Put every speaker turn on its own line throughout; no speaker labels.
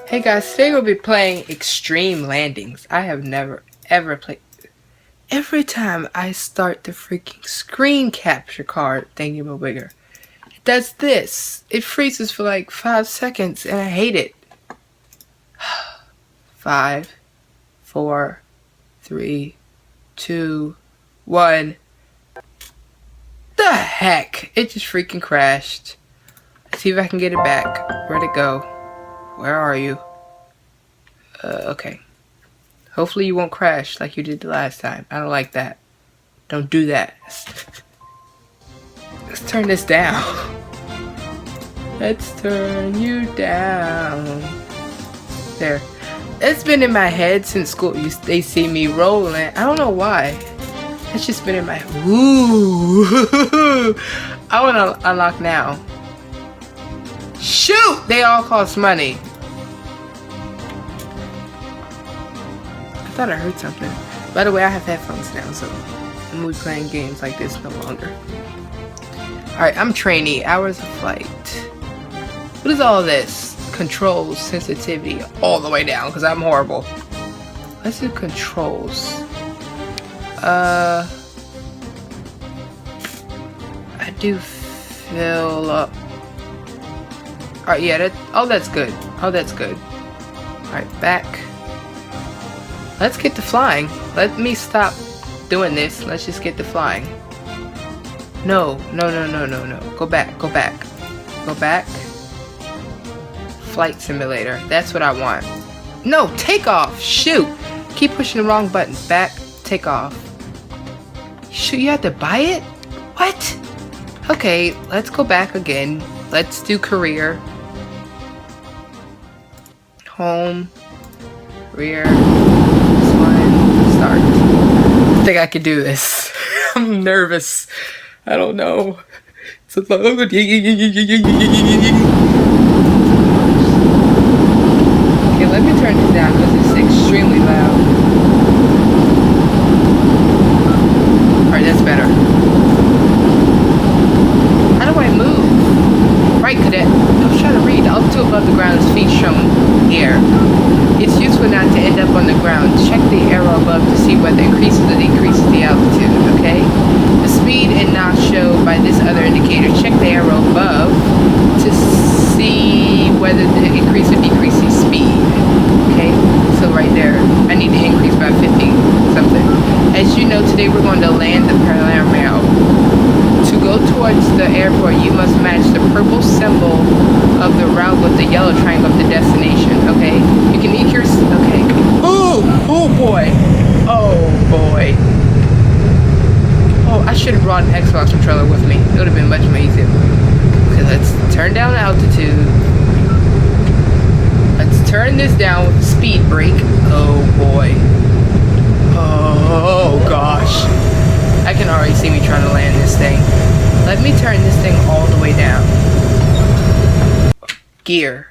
Hey guys, today we'll be playing Extreme Landings. I have never ever played. Every time I start the freaking screen capture card thingy-ma-wigger, it does this. It freezes for like 5 seconds and I hate it. 5, 4, 3, 2, 1. The heck? It just freaking crashed. Let's see if I can get it back. Where'd it go? Where are you? Okay. Hopefully you won't crash like you did the last time. I don't like that. Don't do that. Let's turn this down. Let's turn you down. There. It's been in my head since school. They see me rolling. I don't know why. It's just been in my... Ooh. I want to unlock now. Shoot! They all cost money. I thought I heard something. By the way, I have headphones now, so I'm gonna be playing games like this no longer. Alright, I'm trainee. Hours of flight. What is all this? Controls, sensitivity, all the way down, because I'm horrible. Let's do controls. I do fill up. Alright, yeah, that's good. Oh, that's good. Alright, back. Let's get to flying. Let me stop doing this. Let's just get to flying. No. Go back. Go back. Flight simulator. That's what I want. No, take off. Shoot. Keep pushing the wrong button. Back, take off. Shoot, you have to buy it? What? Okay, let's go back again. Let's do career. Home. Career. This one. Start. I think I could do this. I'm nervous. I don't know. It's a load. Okay, let me turn this down because it's extremely loud. Alright, that's better. How do I move? Right, cadet. I was trying to read. The altitude above the ground is feet shown here. It's useful not to end up on the ground. Check the arrow above to see whether it increases or decreases the altitude, okay? The speed and knots shown by this other indicator. Check the arrow above to see whether it increases or decreases the speed. Okay, so right there, I need to increase by 50 something. As you know, today we're going to land the Palermo. To go towards the airport, you must match the purple symbol of the route with the yellow triangle of the destination, okay? You can eat your... Okay. Oh boy. Oh boy. Oh, I should have brought an Xbox controller with me. It would have been much more easier. Okay, let's turn down altitude. Let's turn this down with the speed brake. Oh boy. Oh gosh. I can already see me trying to land this thing. Let me turn this thing all the way down. Gear.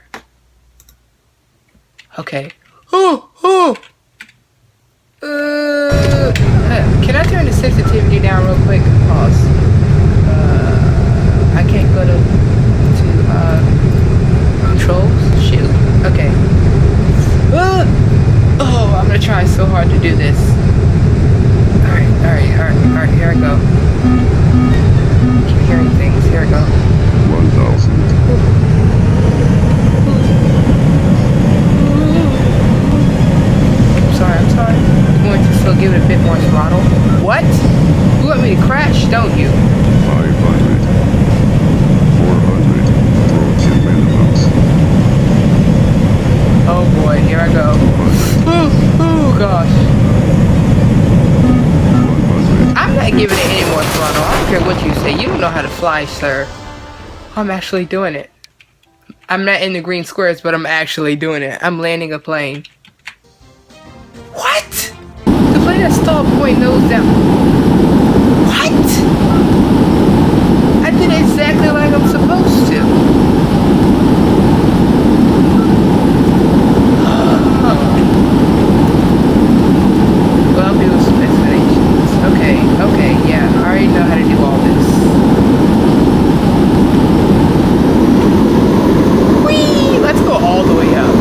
Okay. Can I turn the sensitivity down real quick? Pause. I can't go to controls. Shoot. Okay. Oh, I'm gonna try so hard to do this. Alright, here I go. Keep hearing things. Here I go.
1,000.
I'm sorry. I'm going to still give it a bit more throttle. What? You want me to crash, don't you?
500. 400. Throw 2 minimums.
Oh boy, here I go. Oh gosh.
100.
I'm not giving it any more throttle. I don't care what you say. You don't know how to fly, sir. I'm actually doing it. I'm not in the green squares, but I'm actually doing it. I'm landing a plane. What? The plane has stalled point nose down. What? I did exactly like I'm supposed to. Well, I'll be with some explanations. Okay, yeah. I already know how to do all this. Whee! Let's go all the way up.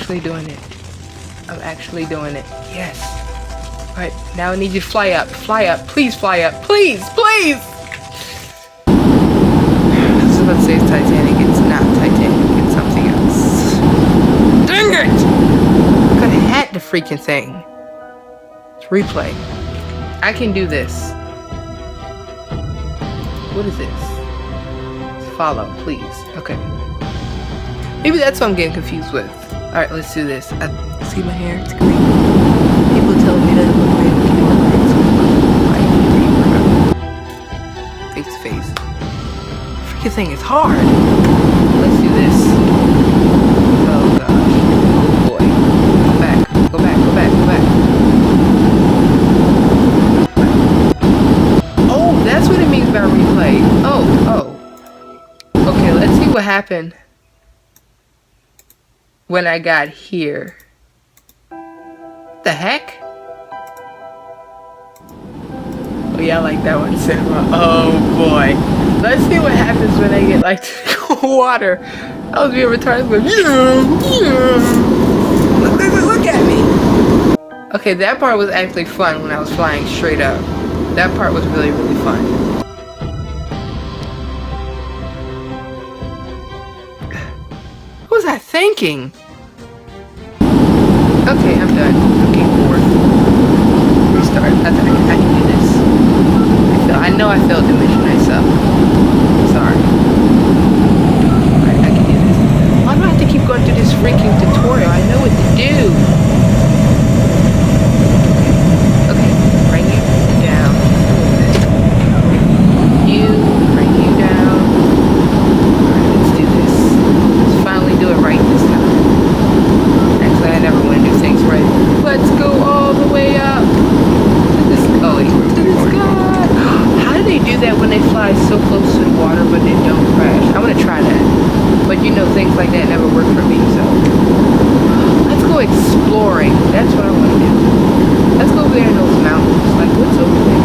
actually doing it. I'm actually doing it. Yes. Alright, now I need you to fly up. Fly up. Please fly up. Please, please! I was about to say it's Titanic. It's not Titanic. It's something else. Dang it! Could have had the freaking thing. Let's replay. I can do this. What is this? Follow, please. Okay. Maybe that's what I'm getting confused with. Alright, let's do this. See my hair? It's green. People tell me that it looks green. Face to face. Freaking thing is hard. Let's do this. Oh gosh. Oh boy. Go back. Go back. Go back. Go back. Oh, that's what it means by replay. Oh. Okay, let's see what happened when I got here. The heck? Oh yeah, I like that one, cinema. Oh boy. Let's see what happens when I get like to the water. I was being retarded, but look at me. Okay, that part was actually fun when I was flying straight up. That part was really, really fun. What was I thinking? Okay, I'm done. I'm getting bored. Restart. I can do this. I know I failed to mission myself. Sorry. Alright, I can do this. Why do I have to keep going through this freaking tutorial? I know what to do. Okay, bring you down. Bring you down. Alright, let's do this. Let's finally do it right this time. Actually, I never want to do things right. Let's go all the way up to the sky. How do they do that when they fly so close to the water but they don't crash? I want to try that. But you know, things like that never work for me, so. Let's go exploring. That's what I want to do. Let's go over there in those mountains. Like, what's over there?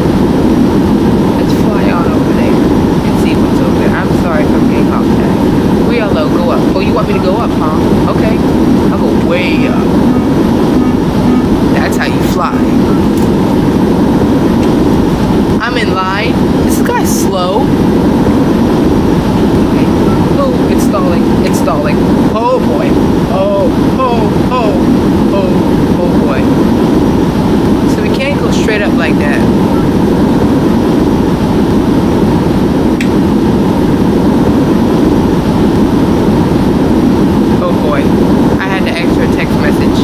Let's fly on over there and see what's over there. I'm sorry if I'm getting off that. We all low, go up. Oh, you want me to go up, huh? Okay. I'll go way up. That's how you fly. I'm in line. This guy's slow. Okay. Oh, it's stalling. It's stalling. Oh boy. Oh boy. So we can't go straight up like that. Oh boy. I had to answer a text message.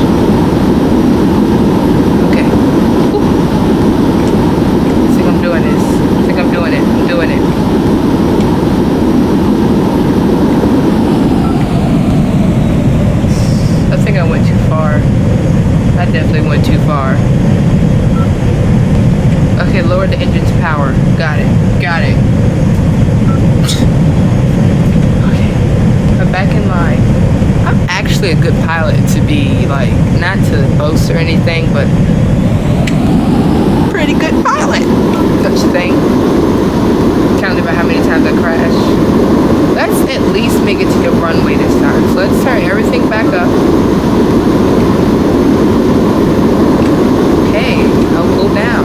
Okay. Whew. I think I'm doing this. I think I'm doing it. I'm doing it. I think I went too far. I definitely went too far. Okay, lower the engine's power. Got it. Got it. Okay. I'm back in line. I'm actually a good pilot to be, like, not to boast or anything, but pretty good pilot. Such thing. Counting by how many times I crashed. Let's at least make it to the runway this time. So let's turn everything back up. Okay, I'll go down.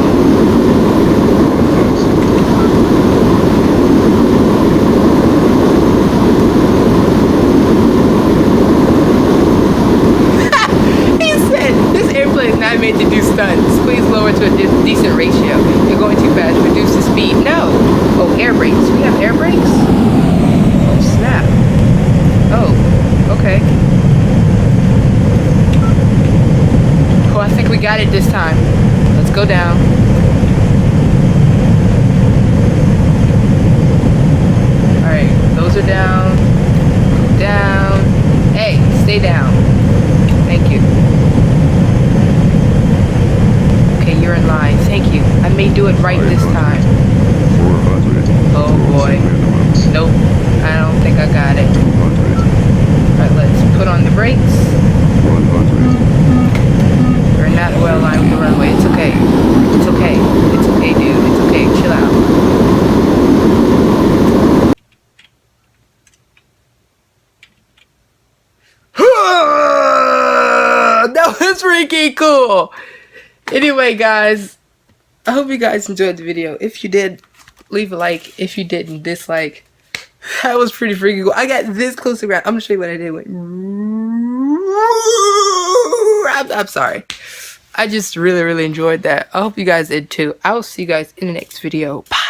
Not made to do stunts. Please lower to a decent ratio. You're going too fast. Reduce the speed. No. Oh, air brakes. We have air brakes? Oh, snap. Oh, okay. Oh, I think we got it this time. Let's go down. Alright, those are down. Down. Hey, stay down. Thank you. Okay, you're in line. Thank you. I may do it right this time.
400.
Oh boy. Nope. I don't think I got it.
200.
Alright, let's put on the brakes.
100.
We're not well aligned with the runway. It's okay. It's okay. It's okay, dude. It's okay. Chill out. was freaking cool. Anyway, guys, I hope you guys enjoyed the video. If you did, leave a like. If you didn't, dislike. That was pretty freaking cool. I got this close to the ground. I'm gonna show you what I did. I'm sorry. I just really enjoyed that. I hope you guys did too. I will see you guys in the next video. Bye.